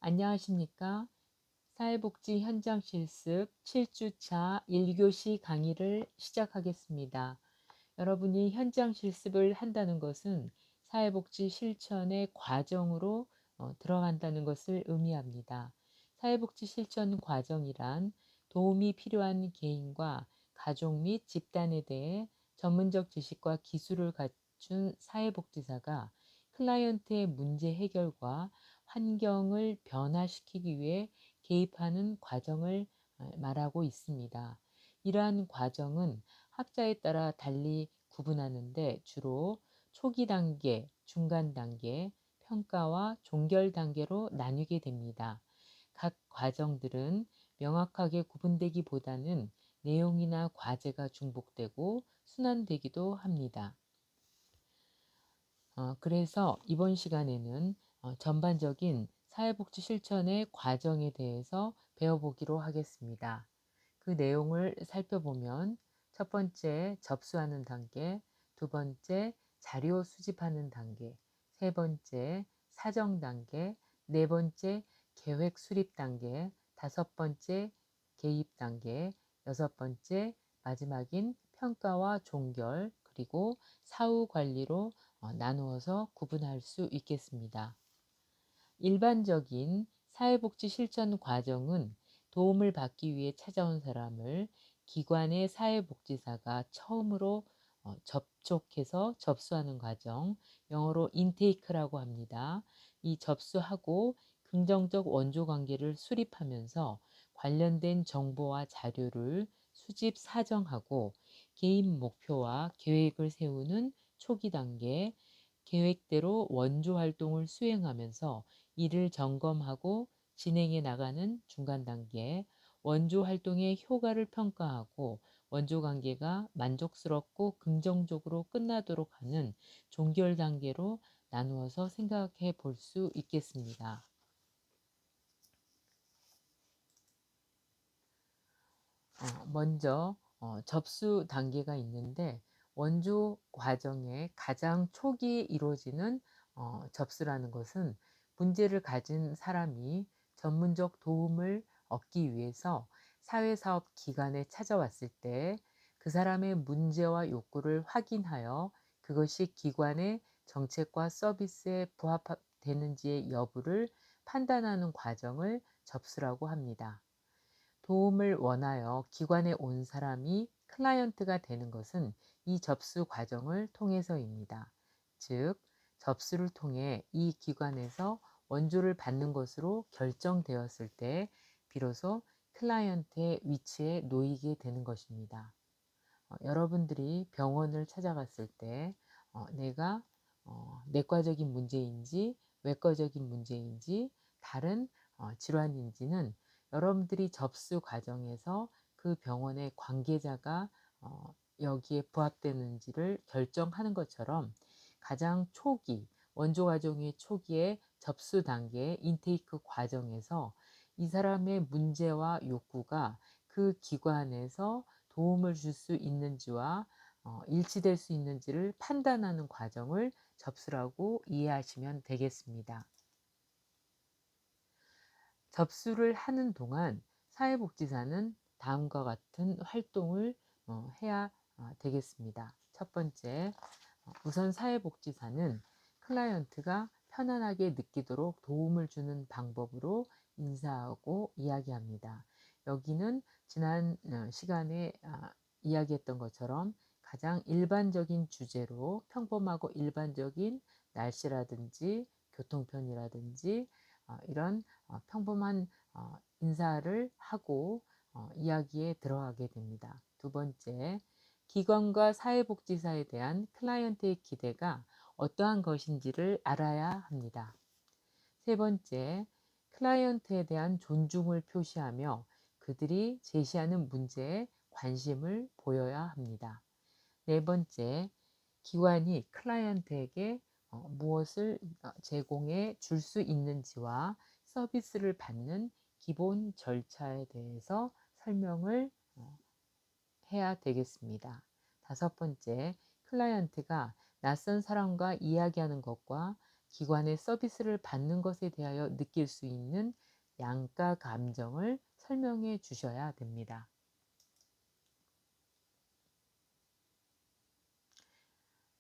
안녕하십니까? 사회복지 현장 실습 7주차 1교시 강의를 시작하겠습니다. 여러분이 현장 실습을 한다는 것은 사회복지 실천의 과정으로 들어간다는 것을 의미합니다. 사회복지 실천 과정이란 도움이 필요한 개인과 가족 및 집단에 대해 전문적 지식과 기술을 갖춘 사회복지사가 클라이언트의 문제 해결과 환경을 변화시키기 위해 개입하는 과정을 말하고 있습니다. 이러한 과정은 학자에 따라 달리 구분하는데 주로 초기 단계, 중간 단계, 평가와 종결 단계로 나뉘게 됩니다. 각 과정들은 명확하게 구분되기보다는 내용이나 과제가 중복되고 순환되기도 합니다. 그래서 이번 시간에는 전반적인 사회복지 실천의 과정에 대해서 배워보기로 하겠습니다. 그 내용을 살펴보면 첫 번째 접수하는 단계, 두 번째 자료 수집하는 단계, 세 번째 사정 단계, 네 번째 계획 수립 단계, 다섯 번째 개입 단계, 여섯 번째 마지막인 평가와 종결, 그리고 사후 관리로 나누어서 구분할 수 있겠습니다. 일반적인 사회복지 실천 과정은 도움을 받기 위해 찾아온 사람을 기관의 사회복지사가 처음으로 접촉해서 접수하는 과정, 영어로 인테이크라고 합니다. 이 접수하고 긍정적 원조 관계를 수립하면서 관련된 정보와 자료를 수집 사정하고 개인 목표와 계획을 세우는 초기 단계, 계획대로 원조 활동을 수행하면서 이를 점검하고 진행해 나가는 중간 단계, 원조 활동의 효과를 평가하고 원조 관계가 만족스럽고 긍정적으로 끝나도록 하는 종결 단계로 나누어서 생각해 볼 수 있겠습니다. 먼저 접수 단계가 있는데 원조 과정의 가장 초기에 이루어지는 접수라는 것은 문제를 가진 사람이 전문적 도움을 얻기 위해서 사회사업 기관에 찾아왔을 때 그 사람의 문제와 욕구를 확인하여 그것이 기관의 정책과 서비스에 부합되는지의 여부를 판단하는 과정을 접수라고 합니다. 도움을 원하여 기관에 온 사람이 클라이언트가 되는 것은 이 접수 과정을 통해서입니다. 즉, 접수를 통해 이 기관에서 원조를 받는 것으로 결정되었을 때 비로소 클라이언트의 위치에 놓이게 되는 것입니다. 여러분들이 병원을 찾아갔을 때 내가 내과적인 문제인지 외과적인 문제인지 다른 질환인지는 여러분들이 접수 과정에서 그 병원의 관계자가 여기에 부합되는지를 결정하는 것처럼 가장 초기, 원조 과정의 초기의 접수 단계, 인테이크 과정에서 이 사람의 문제와 욕구가 그 기관에서 도움을 줄 수 있는지와 일치될 수 있는지를 판단하는 과정을 접수라고 이해하시면 되겠습니다. 접수를 하는 동안 사회복지사는 다음과 같은 활동을 해야 되겠습니다. 첫 번째, 우선 사회복지사는 클라이언트가 편안하게 느끼도록 도움을 주는 방법으로 인사하고 이야기합니다. 여기는 지난 시간에 이야기했던 것처럼 가장 일반적인 주제로 평범하고 일반적인 날씨라든지 교통편이라든지 이런 평범한 인사를 하고 이야기에 들어가게 됩니다. 두 번째, 기관과 사회복지사에 대한 클라이언트의 기대가 어떠한 것인지를 알아야 합니다. 세 번째, 클라이언트에 대한 존중을 표시하며 그들이 제시하는 문제에 관심을 보여야 합니다. 네 번째, 기관이 클라이언트에게 무엇을 제공해 줄 수 있는지와 서비스를 받는 기본 절차에 대해서 설명을 해야 되겠습니다. 다섯 번째, 클라이언트가 낯선 사람과 이야기하는 것과 기관의 서비스를 받는 것에 대하여 느낄 수 있는 양가 감정을 설명해 주셔야 됩니다.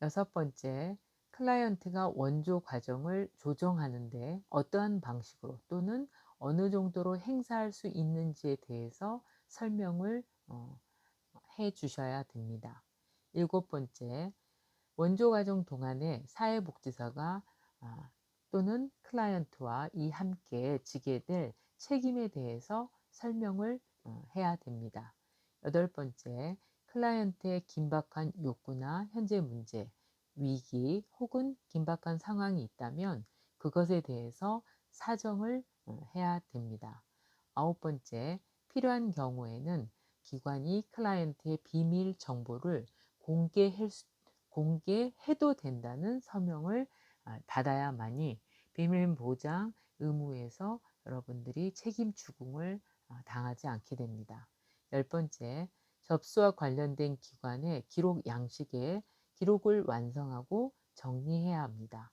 여섯 번째, 클라이언트가 원조 과정을 조정하는데 어떠한 방식으로 또는 어느 정도로 행사할 수 있는지에 대해서 설명을 해 주셔야 됩니다. 일곱 번째, 원조 과정 동안에 사회복지사가 또는 클라이언트와 이 함께 지게 될 책임에 대해서 설명을 해야 됩니다. 여덟 번째, 클라이언트의 긴박한 욕구나 현재 문제, 위기 혹은 긴박한 상황이 있다면 그것에 대해서 사정을 해야 됩니다. 아홉 번째, 필요한 경우에는 기관이 클라이언트의 비밀 정보를 공개해도 된다는 서명을 받아야만이 비밀 보장 의무에서 여러분들이 책임 추궁을 당하지 않게 됩니다. 열 번째, 접수와 관련된 기관의 기록 양식에 기록을 완성하고 정리해야 합니다.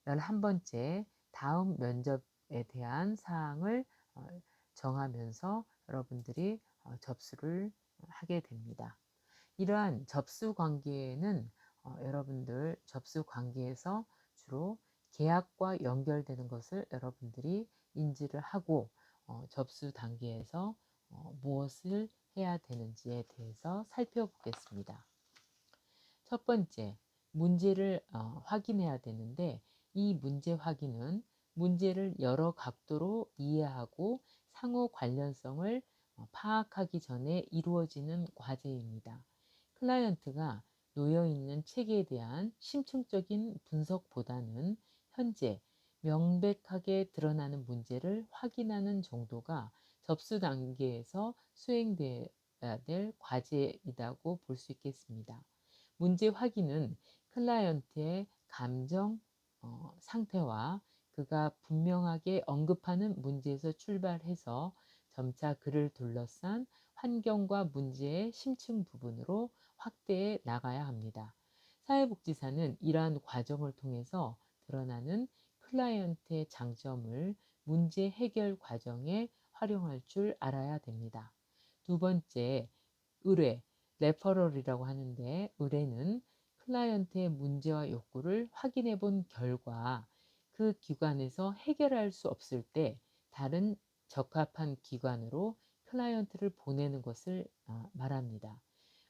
11번째, 다음 면접에 대한 사항을 정하면서 여러분들이 접수를 하게 됩니다. 이러한 접수 관계는 여러분들 접수 관계에서 주로 계약과 연결되는 것을 여러분들이 인지를 하고 접수 단계에서 무엇을 해야 되는지에 대해서 살펴보겠습니다. 첫 번째, 문제를 확인해야 되는데 이 문제 확인은 문제를 여러 각도로 이해하고 상호 관련성을 파악하기 전에 이루어지는 과제입니다. 클라이언트가 놓여 있는 체계에 대한 심층적인 분석보다는 현재 명백하게 드러나는 문제를 확인하는 정도가 접수 단계에서 수행돼야 될 과제이라고 볼 수 있겠습니다. 문제 확인은 클라이언트의 감정 상태와 그가 분명하게 언급하는 문제에서 출발해서 점차 그를 둘러싼 환경과 문제의 심층 부분으로 확대해 나가야 합니다. 사회복지사는 이러한 과정을 통해서 드러나는 클라이언트의 장점을 문제 해결 과정에 활용할 줄 알아야 됩니다. 두 번째, 의뢰, 레퍼럴이라고 하는데 의뢰는 클라이언트의 문제와 욕구를 확인해 본 결과 그 기관에서 해결할 수 없을 때 다른 적합한 기관으로 클라이언트를 보내는 것을 말합니다.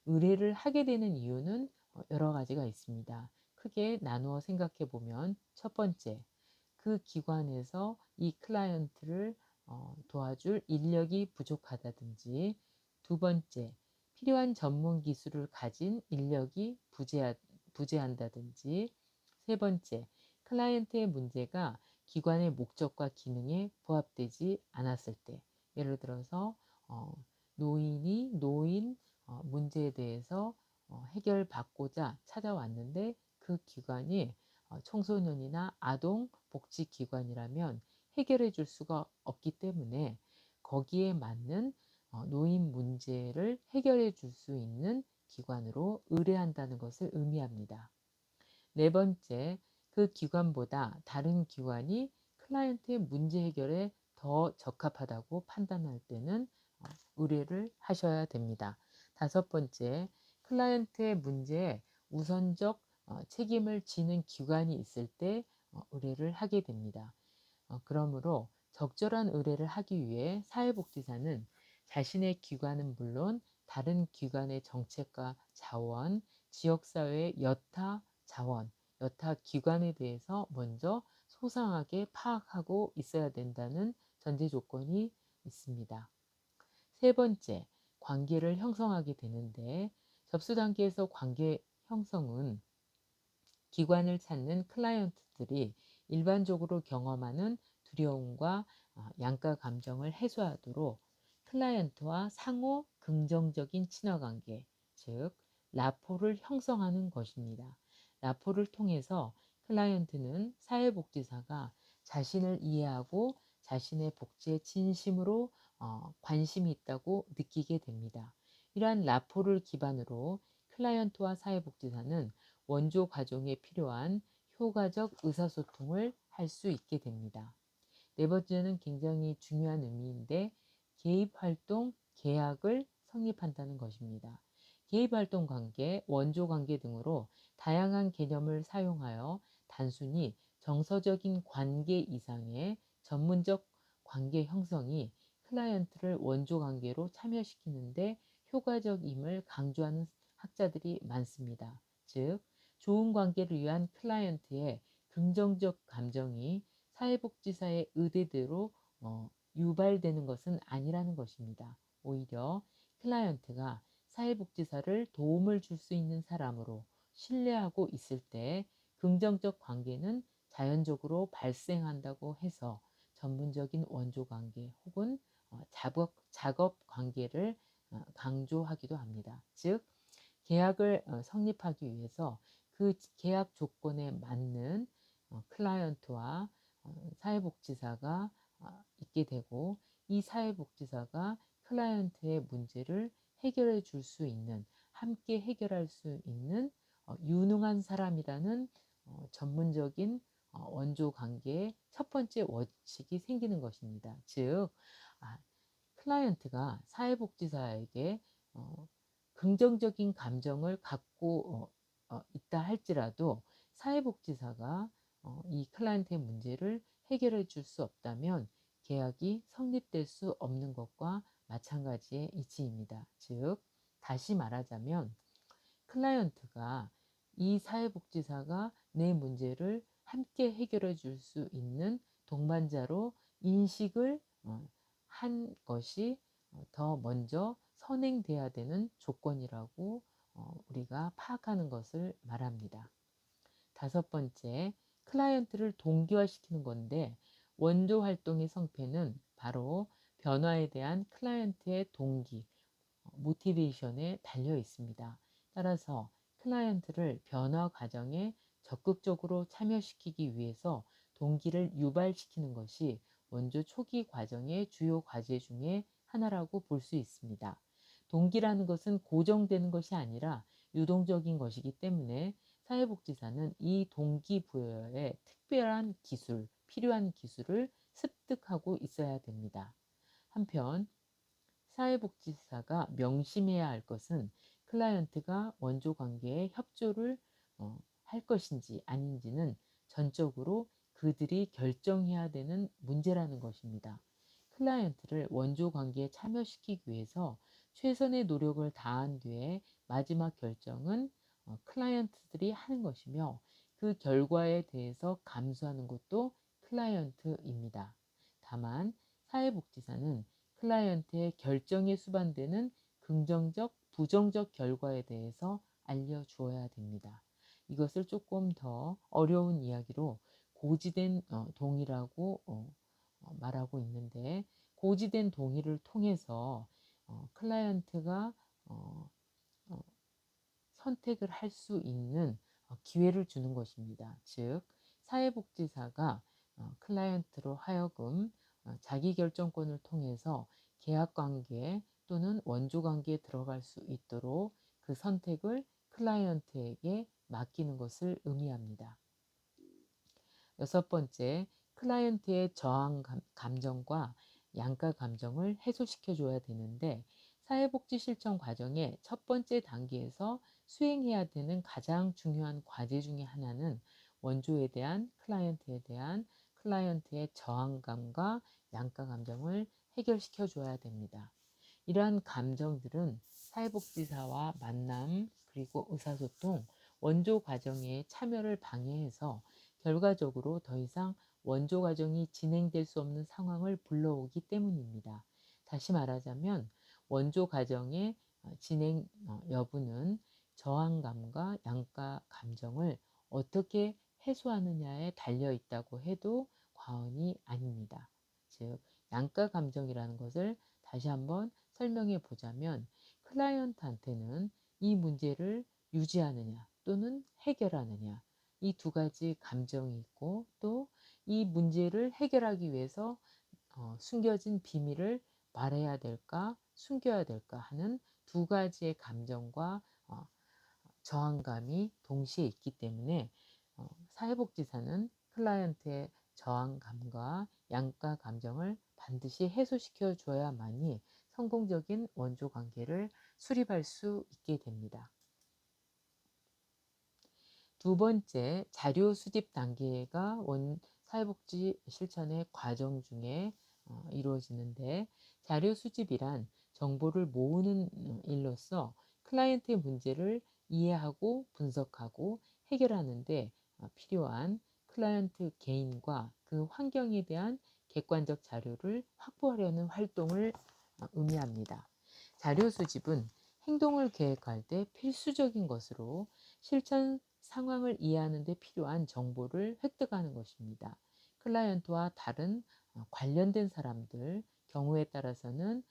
의뢰를 하게 되는 이유는 여러 가지가 있습니다. 크게 나누어 생각해 보면 첫 번째, 그 기관에서 이 클라이언트를 도와줄 인력이 부족하다든지 두 번째, 필요한 전문 기술을 가진 인력이 부재한다든지 세 번째, 클라이언트의 문제가 기관의 목적과 기능에 부합되지 않았을 때 예를 들어서 노인 문제에 대해서 해결받고자 찾아왔는데 그 기관이 청소년이나 아동 복지 기관이라면 해결해 줄 수가 없기 때문에 거기에 맞는 노인 문제를 해결해 줄 수 있는 기관으로 의뢰한다는 것을 의미합니다. 네 번째, 그 기관보다 다른 기관이 클라이언트의 문제 해결에 더 적합하다고 판단할 때는 의뢰를 하셔야 됩니다. 다섯 번째, 클라이언트의 문제에 우선적 책임을 지는 기관이 있을 때 의뢰를 하게 됩니다. 그러므로 적절한 의뢰를 하기 위해 사회복지사는 자신의 기관은 물론 다른 기관의 정책과 자원, 지역사회의 여타 자원, 여타 기관에 대해서 먼저 소상하게 파악하고 있어야 된다는 전제 조건이 있습니다. 세 번째, 관계를 형성하게 되는데 접수 단계에서 관계 형성은 기관을 찾는 클라이언트들이 일반적으로 경험하는 두려움과 양가 감정을 해소하도록 클라이언트와 상호 긍정적인 친화관계, 즉 라포를 형성하는 것입니다. 라포를 통해서 클라이언트는 사회복지사가 자신을 이해하고 자신의 복지에 진심으로 관심이 있다고 느끼게 됩니다. 이러한 라포를 기반으로 클라이언트와 사회복지사는 원조 과정에 필요한 효과적 의사소통을 할 수 있게 됩니다. 네 번째는 굉장히 중요한 의미인데 개입활동, 계약을 성립한다는 것입니다. 개입활동 관계, 원조 관계 등으로 다양한 개념을 사용하여 단순히 정서적인 관계 이상의 전문적 관계 형성이 클라이언트를 원조 관계로 참여시키는데 효과적임을 강조하는 학자들이 많습니다. 즉, 좋은 관계를 위한 클라이언트의 긍정적 감정이 사회복지사의 의대대로 유발되는 것은 아니라는 것입니다. 오히려 클라이언트가 사회복지사를 도움을 줄 수 있는 사람으로 신뢰하고 있을 때 긍정적 관계는 자연적으로 발생한다고 해서 전문적인 원조 관계 혹은 작업 관계를 강조하기도 합니다. 즉, 계약을 성립하기 위해서 그 계약 조건에 맞는 클라이언트와 사회복지사가 있게 되고 이 사회복지사가 클라이언트의 문제를 해결해 줄 수 있는 함께 해결할 수 있는 유능한 사람이라는 전문적인 원조 관계의 첫 번째 원칙이 생기는 것입니다. 즉, 아, 클라이언트가 사회복지사에게 어, 긍정적인 감정을 갖고 있다 할지라도 사회복지사가 이 클라이언트의 문제를 해결해 줄 수 없다면 계약이 성립될 수 없는 것과 마찬가지의 이치입니다. 즉, 다시 말하자면 클라이언트가 이 사회복지사가 내 문제를 함께 해결해 줄 수 있는 동반자로 인식을 한 것이 더 먼저 선행돼야 되는 조건이라고 우리가 파악하는 것을 말합니다. 다섯 번째, 클라이언트를 동기화시키는 건데 원조 활동의 성패는 바로 변화에 대한 클라이언트의 동기, 모티베이션에 달려 있습니다. 따라서 클라이언트를 변화 과정에 적극적으로 참여시키기 위해서 동기를 유발시키는 것이 원조 초기 과정의 주요 과제 중에 하나라고 볼 수 있습니다. 동기라는 것은 고정되는 것이 아니라 유동적인 것이기 때문에 사회복지사는 이 동기부여에 특별한 기술, 필요한 기술을 습득하고 있어야 됩니다. 한편 사회복지사가 명심해야 할 것은 클라이언트가 원조 관계에 협조를 할 것인지 아닌지는 전적으로 그들이 결정해야 되는 문제라는 것입니다. 클라이언트를 원조 관계에 참여시키기 위해서 최선의 노력을 다한 뒤에 마지막 결정은 클라이언트들이 하는 것이며 그 결과에 대해서 감수하는 것도 클라이언트입니다. 다만 사회복지사는 클라이언트의 결정에 수반되는 긍정적, 부정적 결과에 대해서 알려주어야 됩니다. 이것을 조금 더 어려운 이야기로 고지된 동의라고 말하고 있는데 고지된 동의를 통해서 클라이언트가 어, 어, 선택을 할 수 있는 기회를 주는 것입니다. 즉, 사회복지사가 클라이언트로 하여금 자기결정권을 통해서 계약관계 또는 원조관계에 들어갈 수 있도록 그 선택을 클라이언트에게 맡기는 것을 의미합니다. 여섯 번째, 클라이언트의 저항 감정과 양가 감정을 해소시켜 줘야 되는데 사회복지 실천 과정의 첫 번째 단계에서 수행해야 되는 가장 중요한 과제 중에 하나는 원조에 대한 클라이언트에 대한 클라이언트의 저항감과 양가 감정을 해결시켜 줘야 됩니다. 이러한 감정들은 사회복지사와 만남 그리고 의사소통, 원조 과정의 참여를 방해해서 결과적으로 더 이상 원조 과정이 진행될 수 없는 상황을 불러오기 때문입니다. 다시 말하자면 원조 과정의 진행 여부는 저항감과 양가 감정을 어떻게 해소하느냐에 달려 있다고 해도 과언이 아닙니다. 즉, 양가 감정이라는 것을 다시 한번 설명해 보자면 클라이언트한테는 이 문제를 유지하느냐 또는 해결하느냐 이 두 가지 감정이 있고 또 이 문제를 해결하기 위해서 숨겨진 비밀을 말해야 될까 숨겨야 될까 하는 두 가지의 감정과 저항감이 동시에 있기 때문에 사회복지사는 클라이언트의 저항감과 양가 감정을 반드시 해소시켜 줘야만이 성공적인 원조 관계를 수립할 수 있게 됩니다. 두 번째, 자료 수집 단계가 사회복지 실천의 과정 중에 이루어지는데, 자료 수집이란 정보를 모으는 일로서 클라이언트의 문제를 이해하고 분석하고 해결하는데 필요한 클라이언트 개인과 그 환경에 대한 객관적 자료를 확보하려는 활동을 의미합니다. 자료 수집은 행동을 계획할 때 필수적인 것으로 실천 상황을 이해하는 데 필요한 정보를 획득하는 것입니다. 클라이언트와 다른 관련된 사람들, 경우에 따라서는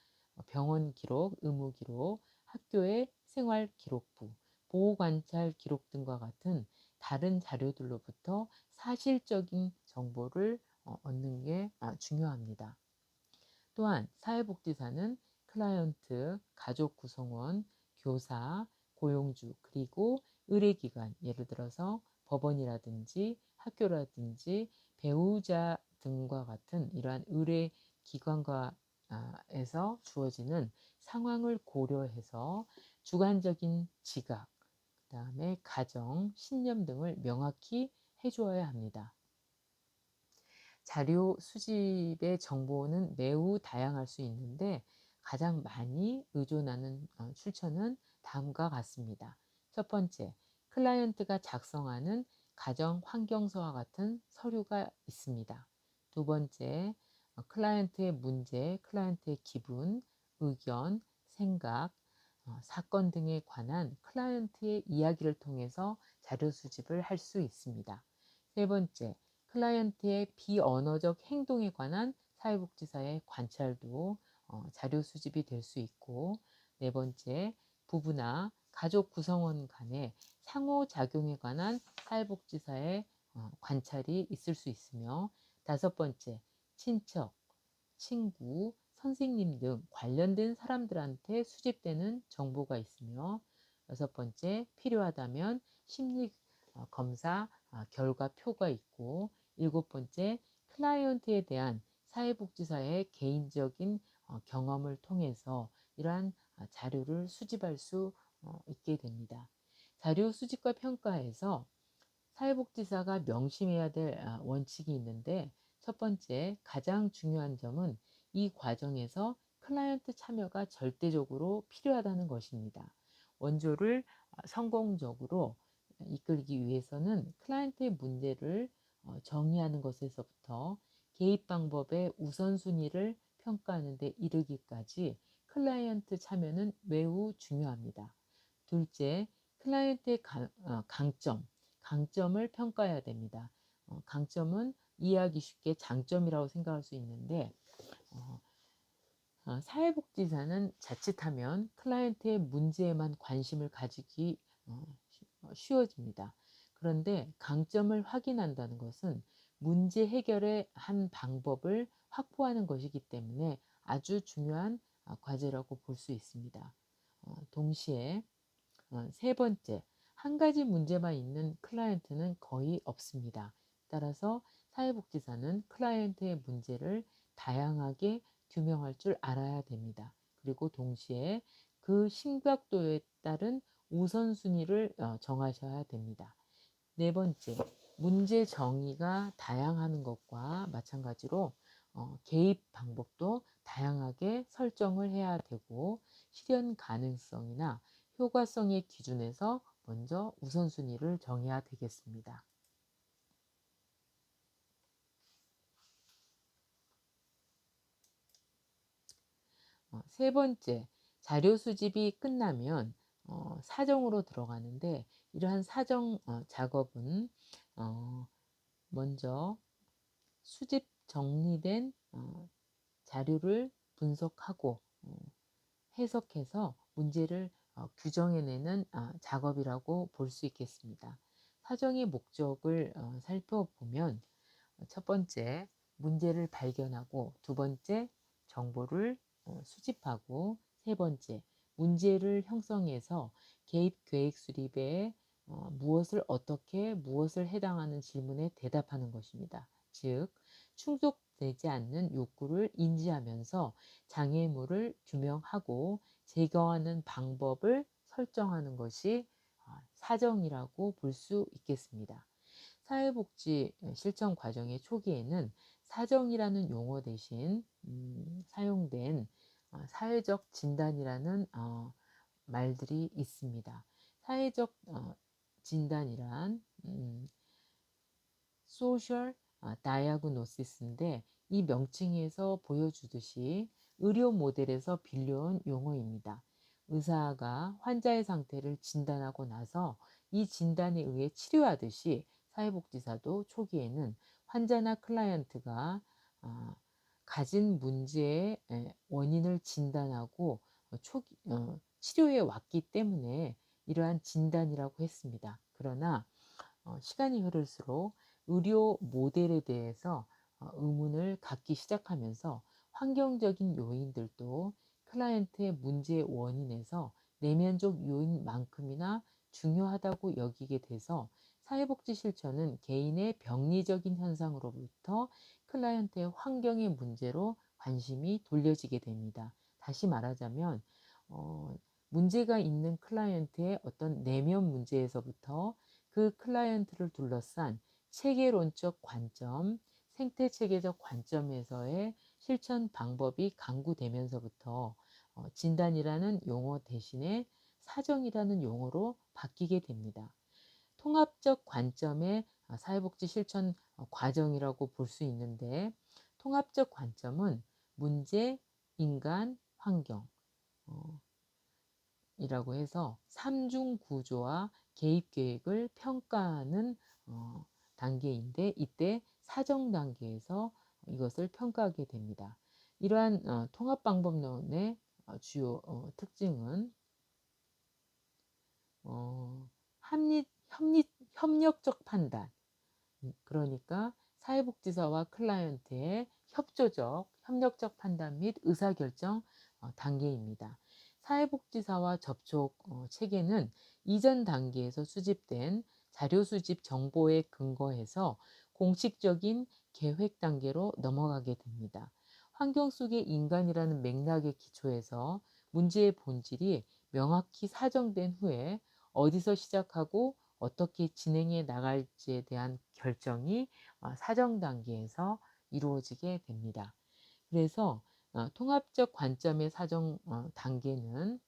병원 기록, 의무 기록, 학교의 생활 기록부, 보호 관찰 기록 등과 같은 다른 자료들로부터 사실적인 정보를 얻는 게 중요합니다. 또한 사회복지사는 클라이언트, 가족 구성원, 교사, 고용주, 그리고 의뢰기관, 예를 들어서 법원이라든지 학교라든지 배우자 등과 같은 이러한 의뢰기관과 에서 주어지는 상황을 고려해서 주관적인 지각, 그 다음에 가정, 신념 등을 명확히 해주어야 합니다. 자료 수집의 정보는 매우 다양할 수 있는데 가장 많이 의존하는 출처는 다음과 같습니다. 첫 번째, 클라이언트가 작성하는 가정 환경서와 같은 서류가 있습니다. 두 번째, 클라이언트의 문제, 클라이언트의 기분, 의견, 생각, 사건 등에 관한 클라이언트의 이야기를 통해서 자료 수집을 할 수 있습니다. 세 번째, 클라이언트의 비언어적 행동에 관한 사회복지사의 관찰도 자료 수집이 될 수 있고, 네 번째, 부부나 가족 구성원 간의 상호작용에 관한 사회복지사의 관찰이 있을 수 있으며, 다섯 번째, 친척, 친구, 선생님 등 관련된 사람들한테 수집되는 정보가 있으며, 여섯 번째, 필요하다면 심리 검사 결과표가 있고, 일곱 번째, 클라이언트에 대한 사회복지사의 개인적인 경험을 통해서 이러한 자료를 수집할 수 있게 됩니다. 자료 수집과 평가에서 사회복지사가 명심해야 될 원칙이 있는데, 첫 번째, 가장 중요한 점은 이 과정에서 클라이언트 참여가 절대적으로 필요하다는 것입니다. 원조를 성공적으로 이끌기 위해서는 클라이언트의 문제를 정의하는 것에서부터 개입 방법의 우선순위를 평가하는 데 이르기까지 클라이언트 참여는 매우 중요합니다. 둘째, 클라이언트의 강점을 평가해야 됩니다. 강점은 이해하기 쉽게 장점이라고 생각할 수 있는데, 사회복지사는 자칫하면 클라이언트의 문제에만 관심을 가지기 쉬워집니다. 그런데 강점을 확인한다는 것은 문제 해결의 한 방법을 확보하는 것이기 때문에 아주 중요한 과제라고 볼 수 있습니다. 동시에 세 번째, 한 가지 문제만 있는 클라이언트는 거의 없습니다. 따라서 사회복지사는 클라이언트의 문제를 다양하게 규명할 줄 알아야 됩니다. 그리고 동시에 그 심각도에 따른 우선순위를 정하셔야 됩니다. 네 번째, 문제 정의가 다양한 것과 마찬가지로 개입 방법도 다양하게 설정을 해야 되고, 실현 가능성이나 효과성의 기준에서 먼저 우선순위를 정해야 되겠습니다. 세 번째, 자료 수집이 끝나면 사정으로 들어가는데, 이러한 사정 작업은 먼저 수집 정리된 자료를 분석하고 해석해서 문제를 규정해내는 작업이라고 볼 수 있겠습니다. 사정의 목적을 살펴보면, 첫 번째, 문제를 발견하고, 두 번째, 정보를 수집하고, 세 번째, 문제를 형성해서 개입 계획 수립에 무엇을 어떻게 무엇을 해당하는 질문에 대답하는 것입니다. 즉 충족되지 않는 욕구를 인지하면서 장애물을 규명하고 제거하는 방법을 설정하는 것이 사정이라고 볼 수 있겠습니다. 사회복지 실천 과정의 초기에는 사정이라는 용어 대신 사용된 사회적 진단이라는 말들이 있습니다. 사회적 진단이란 social diagnosis인데 이 명칭에서 보여주듯이 의료 모델에서 빌려온 용어입니다. 의사가 환자의 상태를 진단하고 나서 이 진단에 의해 치료하듯이 사회복지사도 초기에는 환자나 클라이언트가 아, 가진 문제의 원인을 진단하고 치료해 왔기 때문에 이러한 진단이라고 했습니다. 그러나 시간이 흐를수록 의료 모델에 대해서 의문을 갖기 시작하면서 환경적인 요인들도 클라이언트의 문제의 원인에서 내면적 요인만큼이나 중요하다고 여기게 돼서 사회복지 실천은 개인의 병리적인 현상으로부터 클라이언트의 환경의 문제로 관심이 돌려지게 됩니다. 다시 말하자면 문제가 있는 클라이언트의 어떤 내면 문제에서부터 그 클라이언트를 둘러싼 체계론적 관점, 생태체계적 관점에서의 실천 방법이 강구되면서부터 진단이라는 용어 대신에 사정이라는 용어로 바뀌게 됩니다. 통합적 관점의 사회복지 실천 과정이라고 볼 수 있는데 통합적 관점은 문제, 인간, 환경 이라고 해서 삼중 구조와 개입 계획을 평가하는 단계인데 이때 사정 단계에서 이것을 평가하게 됩니다. 이러한 통합 방법론의 주요 특징은 협력적 판단, 그러니까 사회복지사와 클라이언트의 협력적 판단 및 의사결정 단계입니다. 사회복지사와 접촉 체계는 이전 단계에서 수집된 자료 수집 정보에 근거해서 공식적인 계획 단계로 넘어가게 됩니다. 환경 속의 인간이라는 맥락의 기초에서 문제의 본질이 명확히 사정된 후에 어디서 시작하고 어떻게 진행해 나갈지에 대한 결정이 사정 단계에서 이루어지게 됩니다. 그래서 통합적 관점의 사정 단계는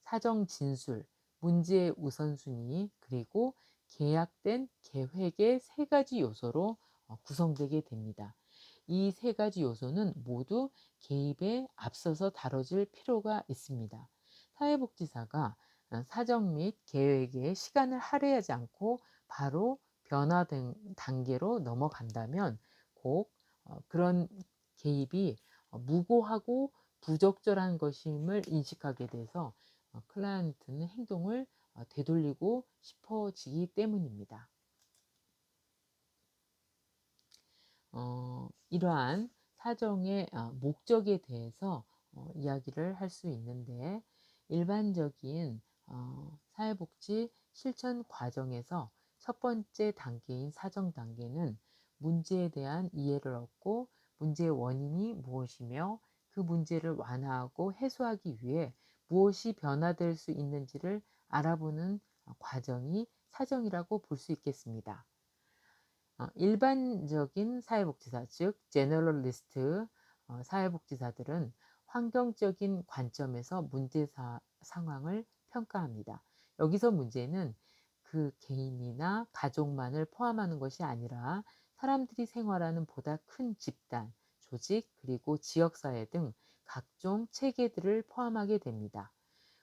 사정 진술, 문제의 우선순위, 그리고 계약된 계획의 세 가지 요소로 구성되게 됩니다. 이 세 가지 요소는 모두 개입에 앞서서 다뤄질 필요가 있습니다. 사회복지사가 사정 및 계획에 시간을 할애하지 않고 바로 변화된 단계로 넘어간다면 꼭 그런 개입이 무고하고 부적절한 것임을 인식하게 돼서 클라이언트는 행동을 되돌리고 싶어지기 때문입니다. 이러한 사정의 목적에 대해서 이야기를 할 수 있는데 일반적인 사회복지 실천 과정에서 첫 번째 단계인 사정 단계는 문제에 대한 이해를 얻고 문제의 원인이 무엇이며 그 문제를 완화하고 해소하기 위해 무엇이 변화될 수 있는지를 알아보는 과정이 사정이라고 볼 수 있겠습니다. 일반적인 사회복지사, 즉 제너럴리스트 사회복지사들은 환경적인 관점에서 문제 상황을 평가합니다. 여기서 문제는 그 개인이나 가족만을 포함하는 것이 아니라 사람들이 생활하는 보다 큰 집단, 조직, 그리고 지역사회 등 각종 체계들을 포함하게 됩니다.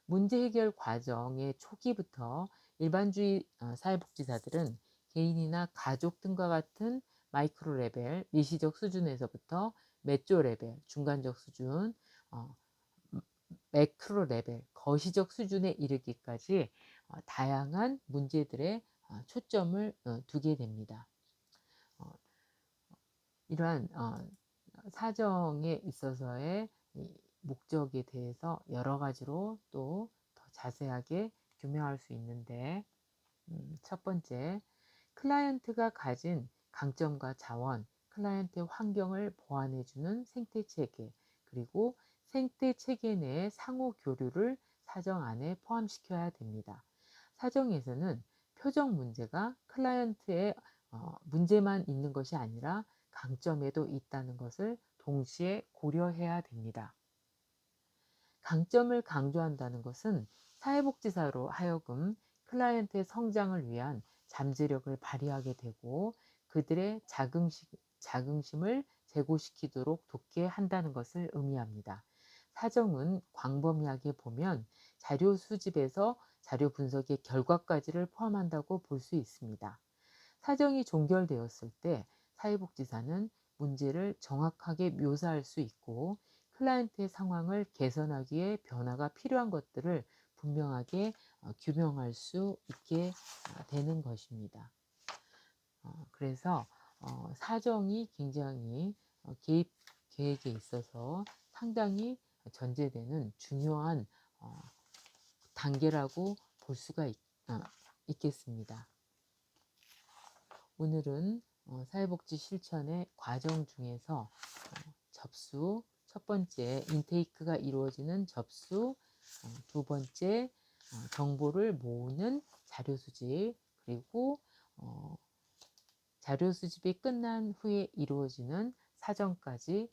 문제 해결 과정의 초기부터 일반주의 사회복지사들은 개인이나 가족 등과 같은 마이크로 레벨, 미시적 수준에서부터 메조 레벨, 중간적 수준, 매크로 레벨, 거시적 수준에 이르기까지 다양한 문제들에 초점을 두게 됩니다. 이러한 사정에 있어서의 목적에 대해서 여러 가지로 또 더 자세하게 규명할 수 있는데 첫 번째, 클라이언트가 가진 강점과 자원, 클라이언트의 환경을 보완해주는 생태 체계, 그리고 생태 체계 내의 상호 교류를 사정 안에 포함시켜야 됩니다. 사정에서는 표적 문제가 클라이언트의 문제만 있는 것이 아니라 강점에도 있다는 것을 동시에 고려해야 됩니다. 강점을 강조한다는 것은 사회복지사로 하여금 클라이언트의 성장을 위한 잠재력을 발휘하게 되고 그들의 자긍심을 제고시키도록 돕게 한다는 것을 의미합니다. 사정은 광범위하게 보면 자료 수집에서 자료 분석의 결과까지를 포함한다고 볼 수 있습니다. 사정이 종결되었을 때 사회복지사는 문제를 정확하게 묘사할 수 있고 클라이언트의 상황을 개선하기 위해 변화가 필요한 것들을 분명하게 규명할 수 있게 되는 것입니다. 그래서 사정이 굉장히 개입 계획에 있어서 상당히 전제되는 중요한 단계라고 볼 수가 있겠습니다. 오늘은 사회복지 실천의 과정 중에서 접수, 첫 번째 인테이크가 이루어지는 접수, 두 번째 정보를 모으는 자료 수집, 그리고 자료 수집이 끝난 후에 이루어지는 사정까지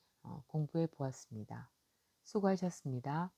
공부해 보았습니다. 수고하셨습니다.